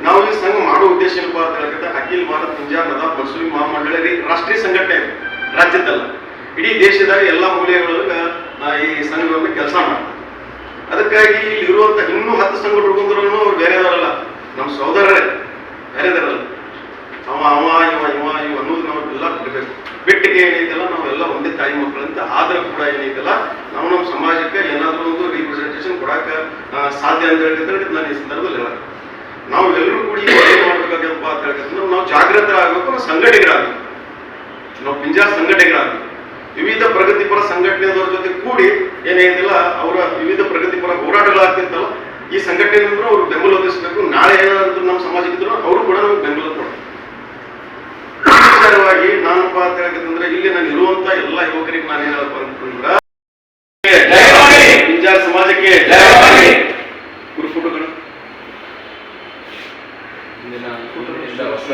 ನಾವು ಈ ಸಂಘ ಮಾಡುವ ಉದ್ದೇಶ ಏನಪ್ಪಾ ಅಂತ ಹೇಳಿದ್ರೆ ಅಖಿಲ ಭಾರತ ಪಿಂಜಾರ್ ಲದಾಖ್ ಮುಸ್ಲಿಂ ಮಹಾಮಂಡಳಿ ರಾಷ್ಟ್ರೀಯ ಸಂಘಟನೆ ರಾಜ್ಯದಲ್ಲ, ಇಡೀ ದೇಶದಾಗ ಎಲ್ಲ ಮೂಲೆಯೊಳಗ ಈ ಸಂಘವನ್ನು ಕೆಲಸ ಮಾಡ್ತಾರೆ. ಅದಕ್ಕಾಗಿ ಇಲ್ಲಿ ಇರುವಂತ ಇನ್ನೂ 10 ಸಂಘಟನೆ ಬಂದ್ರು ಅವ್ರು ಬೇರೆದವರಲ್ಲ, ನಮ್ಮ ಸಹೋದರರೇ, ಬೇರೆದವರಲ್ಲ. ಅವ ಅವ ಇವ ಇವ ಇವ ಅನ್ನೋದು ನಾವೆಲ್ಲ ಬಿಡಬೇಕು. ಬಿಟ್ಟಿಗೆ ಏನೈತಲ್ಲ ನಾವೆಲ್ಲ ಒಂದೇ ತಾಯಿ ಮಕ್ಕಳಂತ ಆದ್ರೆ ಕೂಡ ಏನೈತಲ್ಲ ನಾವು ನಮ್ಮ ಸಮಾಜಕ್ಕೆ ಏನಾದರೂ ಒಂದು ರಿಪ್ರೆಸೆಂಟೇಷನ್ ಕೊಡಾಕ ಸಾಧ್ಯ ಅಂತ ಹೇಳಿದ್ರೆ ನಾನು ಈ ಸಂದರ್ಭದಲ್ಲಿ ಹೇಳ ನಾವು ಎಲ್ಲರೂ ಕೂಡಿ ಏನ್ ಮಾಡ್ಬೇಕಾಗಪ್ಪ ಅಂತ ಹೇಳಿದ್ರೆ ನಾವು ಜಾಗೃತರಾಗಬೇಕು, ನಾವು ಸಂಘಟಕರಾಗಬೇಕು, ನಾವು ಪಿಂಜಾರ್ ಸಂಘಟಕರಾಗಬೇಕು. ವಿವಿಧ ಪ್ರಗತಿಪರ ಸಂಘಟನೆದವ್ರ ಜೊತೆ ಕೂಡಿ ಏನೈತಿಲ್ಲ ಅವರ ವಿವಿಧ ಪ್ರಗತಿಪರ ಹೋರಾಟಗಳಾಗ್ತಿರ್ತಲ್ಲ ಈ ಸಂಘಟನೆಯಿಂದ ಅವ್ರು ಬೆಂಬಲ ಒದಗಿಸಬೇಕು. ನಾಳೆ ಏನಾದ್ರು ನಮ್ಮ ಸಮಾಜಕ್ಕಿದ್ರು ಅವರು ಕೂಡ ನಮ್ಗೆ ಬೆಂಬಲ ಕೊಡ್ತಾರೆ. ವಿಚಾರವಾಗಿ ನಾನಪ್ಪ ಅಂತ ಹೇಳಿದ್ರೆ ಇಲ್ಲಿ ನಾನು ಇರುವಂತ ಎಲ್ಲ ಯುವಕರಿಗೆ ನಾನು ಏನಪ್ಪ ಅಂತಂದ್ರ ಪಿಂಜಾರ್ ಸಮಾಜಕ್ಕೆ ಫೋಟೋಗಳು ಹೊಸ